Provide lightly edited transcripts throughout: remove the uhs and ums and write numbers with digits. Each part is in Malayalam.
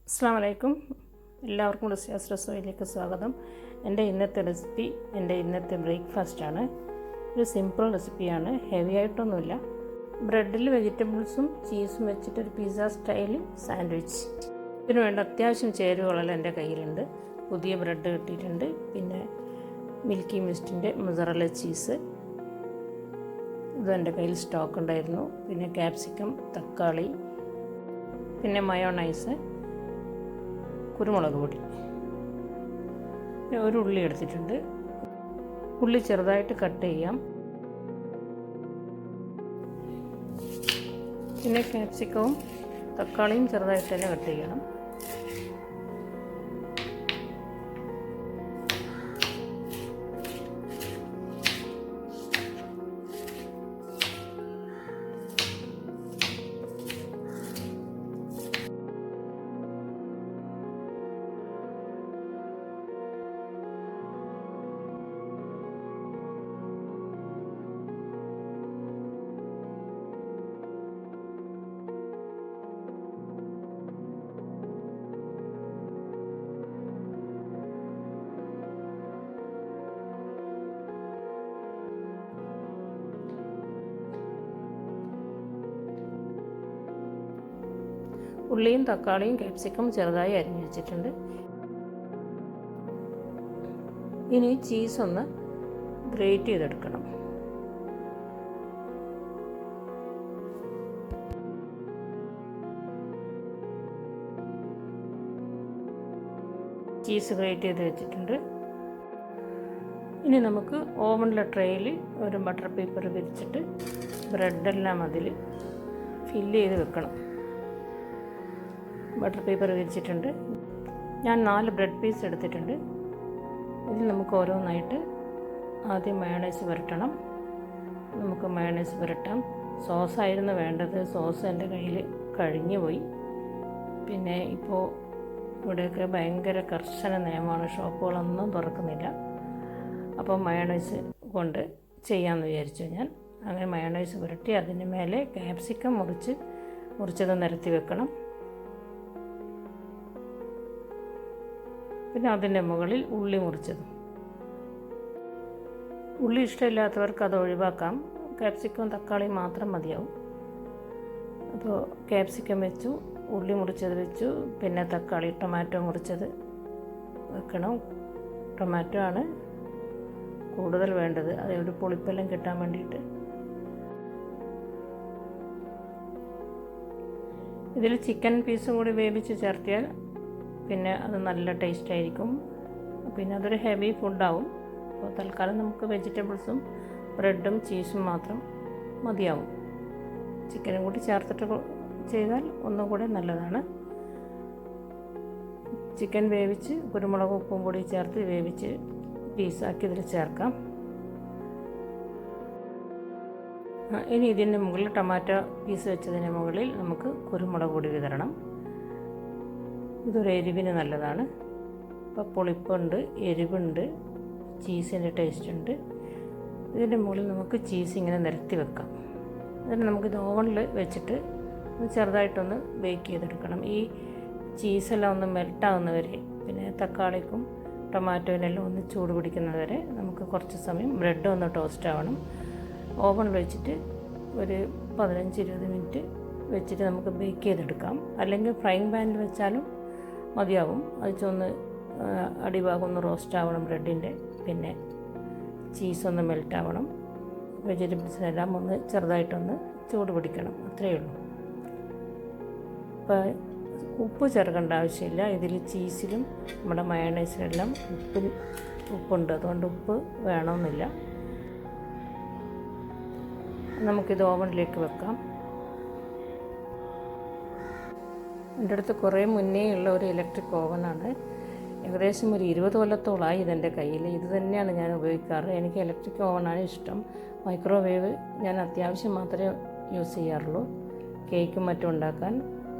അസ്സലാമു അലൈക്കും. എല്ലാവർക്കും റസോയിലേക്ക് സ്വാഗതം. എൻ്റെ ഇന്നത്തെ റെസിപ്പി എൻ്റെ ഇന്നത്തെ ബ്രേക്ക്ഫാസ്റ്റാണ്. ഒരു സിമ്പിൾ റെസിപ്പിയാണ്, ഹെവി ആയിട്ടൊന്നുമില്ല. ബ്രെഡിൽ വെജിറ്റബിൾസും ചീസും വെച്ചിട്ടൊരു പിസ്സ സ്റ്റൈൽ സാൻഡ്വിച്ച്. ഇതിന് വേണ്ട അത്യാവശ്യം ചേരുവകളെല്ലാം എൻ്റെ കയ്യിലുണ്ട്. പുതിയ ബ്രെഡ് കിട്ടിയിട്ടുണ്ട്, പിന്നെ മിൽക്കി മിസ്റ്റിൻ്റെ മൊസറല്ല ചീസ് ഇതും എൻ്റെ കയ്യിൽ സ്റ്റോക്ക് ഉണ്ടായിരുന്നു. പിന്നെ ക്യാപ്സിക്കം, തക്കാളി, പിന്നെ മയോണൈസ്, കുരുമുളക് പൊടി, ഒരു ഉള്ളി എടുത്തിട്ടുണ്ട്. ഉള്ളി ചെറുതായിട്ട് കട്ട് ചെയ്യാം. പിന്നെ ക്യാപ്സിക്കവും തക്കാളിയും ചെറുതായിട്ട് തന്നെ കട്ട് ചെയ്യണം. ഉള്ളിയും തക്കാളിയും ക്യാപ്സിക്കം ചെറുതായി അരിഞ്ഞു വെച്ചിട്ടുണ്ട്. ഇനി ചീസ് ഒന്ന് ഗ്രേറ്റ് ചെയ്തെടുക്കണം. ചീസ് ഗ്രേറ്റ് ചെയ്ത് വെച്ചിട്ടുണ്ട്. ഇനി നമുക്ക് ഓവനിലെ ട്രേയിൽ ഒരു ബട്ടർ പേപ്പർ വിരിച്ചിട്ട് ബ്രെഡെല്ലാം അതിൽ ഫില്ല് ചെയ്ത് വെക്കണം. ബട്ടർ പേപ്പർ വിരിച്ചിട്ടുണ്ട്. ഞാൻ 4 ബ്രെഡ് പീസ് എടുത്തിട്ടുണ്ട്. ഇതിൽ നമുക്ക് ഓരോന്നായിട്ട് ആദ്യം മയോണൈസ് പുരട്ടണം. നമുക്ക് മയോണൈസ് പുരട്ടാം. സോസായിരുന്നു വേണ്ടത്. സോസ് എൻ്റെ കയ്യിൽ കഴിഞ്ഞു പോയി. പിന്നെ ഇപ്പോൾ ഇവിടെയൊക്കെ ഭയങ്കര കർശന നിയമമാണ്, ഷോപ്പുകളൊന്നും തുറക്കുന്നില്ല. അപ്പോൾ മയോണൈസ് കൊണ്ട് ചെയ്യാമെന്ന് വിചാരിച്ചു ഞാൻ. അങ്ങനെ മയോണൈസ് പുരട്ടി അതിന് മേലെ ക്യാപ്സിക്കം മുറിച്ചത് നിരത്തി വെക്കണം. പിന്നെ അതിൻ്റെ മുകളിൽ ഉള്ളി മുറിച്ചതും. ഉള്ളി ഇഷ്ടമില്ലാത്തവർക്ക് അത് ഒഴിവാക്കാം. ക്യാപ്സിക്കം തക്കാളി മാത്രം മതിയാവും. അപ്പോൾ ക്യാപ്സിക്കം വെച്ചു, ഉള്ളി മുറിച്ചത് വെച്ചു, പിന്നെ തക്കാളി, ടൊമാറ്റോ മുറിച്ചത് വെക്കണം. ടൊമാറ്റോ ആണ് കൂടുതൽ വേണ്ടത്, അതൊരു പുളിപ്പെല്ലാം കിട്ടാൻ വേണ്ടിയിട്ട്. ഇതിൽ ചിക്കൻ പീസും കൂടി വേവിച്ച് ചേർത്തിയാൽ പിന്നെ അത് നല്ല ടേസ്റ്റ് ആയിരിക്കും. പിന്നെ അതൊരു ഹെവി ഫുഡാവും. അപ്പോൾ തൽക്കാലം നമുക്ക് വെജിറ്റബിൾസും ബ്രെഡും ചീസും മാത്രം മതിയാവും. ചിക്കനും കൂടി ചേർത്തിട്ട് ചെയ്താൽ ഒന്നും കൂടെ നല്ലതാണ്. ചിക്കൻ വേവിച്ച് കുരുമുളകും ഉപ്പും കൂടി ചേർത്ത് വേവിച്ച് പീസാക്കി ഇതിൽ ചേർക്കാം. ഇനി ഇതിൻ്റെ മുകളിൽ ടൊമാറ്റോ പീസ് വെച്ചതിന് മുകളിൽ നമുക്ക് കുരുമുളക് പൊടി വിതരണം. ഇതൊരു എരിവിന് നല്ലതാണ്. ഇപ്പോൾ പുളിപ്പുണ്ട്, എരിവുണ്ട്, ചീസിൻ്റെ ടേസ്റ്റ് ഉണ്ട്. ഇതിൻ്റെ മുകളിൽ നമുക്ക് ചീസ് ഇങ്ങനെ നിരത്തി വെക്കാം. എന്നിട്ട് നമുക്കിത് ഓവനിൽ വെച്ചിട്ട് ചെറുതായിട്ടൊന്ന് ബേക്ക് ചെയ്തെടുക്കണം. ഈ ചീസെല്ലാം ഒന്ന് മെൽട്ടാവുന്നവരെ, പിന്നെ തക്കാളിക്കും ടൊമാറ്റോയിനെല്ലാം ഒന്ന് ചൂട് പിടിക്കുന്നവരെ നമുക്ക് കുറച്ച് സമയം ബ്രെഡ് ഒന്ന് ടോസ്റ്റ് ആവണം. ഓവനിൽ വെച്ചിട്ട് ഒരു 15-20 മിനിറ്റ് വെച്ചിട്ട് നമുക്ക് ബേക്ക് ചെയ്തെടുക്കാം. അല്ലെങ്കിൽ ഫ്രൈങ് പാനിൽ വെച്ചാലും മതിയാവും. അത് അടിഭാഗം ഒന്ന് റോസ്റ്റ് ആവണം ബ്രെഡിൻ്റെ. പിന്നെ ചീസൊന്ന് മെൽറ്റാവണം. വെജിറ്റബിൾസിനെല്ലാം ഒന്ന് ചെറുതായിട്ടൊന്ന് ചൂട് പിടിക്കണം. അത്രയേ ഉള്ളൂ. ഇപ്പോൾ ഉപ്പ് ചേർക്കേണ്ട ആവശ്യമില്ല. ഇതിൽ ചീസിലും നമ്മുടെ മയോണൈസിലെല്ലാം ഉപ്പുണ്ട്, അതുകൊണ്ട് ഉപ്പ് വേണമെന്നില്ല. നമുക്കിത് ഓവനിലേക്ക് വെക്കാം. എൻ്റെ അടുത്ത് കുറേ മുന്നേ ഉള്ള ഒരു ഇലക്ട്രിക് ഓവനാണ്. ഏകദേശം ഒരു 20 കൊല്ലത്തോളമായി ഇതെൻ്റെ കയ്യിൽ. ഇത് തന്നെയാണ് ഞാൻ ഉപയോഗിക്കാറ്. എനിക്ക് ഇലക്ട്രിക് ഓവനാണ് ഇഷ്ടം. മൈക്രോവേവ് ഞാൻ അത്യാവശ്യം മാത്രമേ യൂസ് ചെയ്യാറുള്ളൂ, കേക്കും മറ്റും ഉണ്ടാക്കാൻ.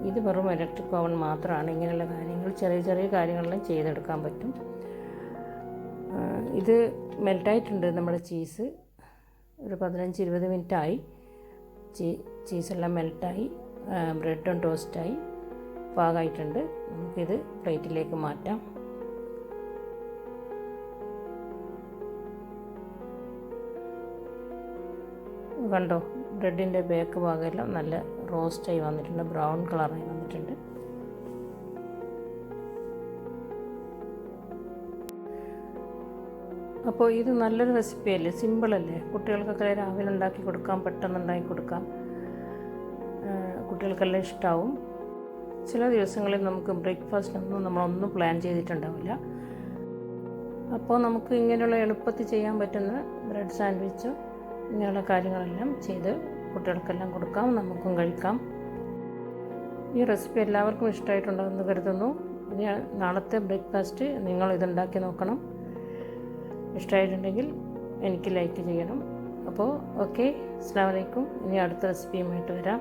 ഇത് വെറും ഇലക്ട്രിക് ഓവൻ മാത്രമാണ്. ഇങ്ങനെയുള്ള കാര്യങ്ങൾ, ചെറിയ ചെറിയ കാര്യങ്ങളെല്ലാം ചെയ്തെടുക്കാൻ പറ്റും. ഇത് മെൽറ്റായിട്ടുണ്ട് നമ്മുടെ ചീസ്. ഒരു 15-20 മിനിറ്റായി. ചീസെല്ലാം മെൽറ്റായി, ബ്രെഡും ടോസ്റ്റായി. പാകമായിട്ടുണ്ട്. നമുക്കിത് പ്ലേറ്റിലേക്ക് മാറ്റാം. കണ്ടോ, ബ്രെഡിൻ്റെ ബാക്ക് ഭാഗമെല്ലാം നല്ല റോസ്റ്റായി വന്നിട്ടുണ്ട്, ബ്രൗൺ കളറായി വന്നിട്ടുണ്ട്. അപ്പോൾ ഇത് നല്ലൊരു റെസിപ്പിയല്ലേ, സിമ്പിളല്ലേ, കുട്ടികൾക്കൊക്കെ രാവിലെ ഉണ്ടാക്കി കൊടുക്കാം, പെട്ടെന്ന് ഉണ്ടാക്കി കൊടുക്കാം, കുട്ടികൾക്കെല്ലാം ഇഷ്ടമാവും. ചില ദിവസങ്ങളിൽ നമുക്ക് ബ്രേക്ക്ഫാസ്റ്റിനൊന്നും നമ്മളൊന്നും പ്ലാൻ ചെയ്തിട്ടുണ്ടാവില്ല. അപ്പോൾ നമുക്ക് ഇങ്ങനെയുള്ള എളുപ്പത്തിൽ ചെയ്യാൻ പറ്റുന്ന ബ്രെഡ് സാൻഡ്വിച്ച് ഇങ്ങനെയുള്ള കാര്യങ്ങളെല്ലാം ചെയ്ത് കുട്ടികൾക്കെല്ലാം കൊടുക്കാം, നമുക്കും കഴിക്കാം. ഈ റെസിപ്പി എല്ലാവർക്കും ഇഷ്ടമായിട്ടുണ്ടാകുമെന്ന് കരുതുന്നു. ഇനി നാളത്തെ ബ്രേക്ക്ഫാസ്റ്റ് നിങ്ങൾ ഇതുണ്ടാക്കി നോക്കണം. ഇഷ്ടമായിട്ടുണ്ടെങ്കിൽ എനിക്ക് ലൈക്ക് ചെയ്യണം. അപ്പോൾ ഓക്കെ, അസ്സലാമു അലൈക്കും. ഇനി അടുത്ത റെസിപ്പിയുമായിട്ട് വരാം.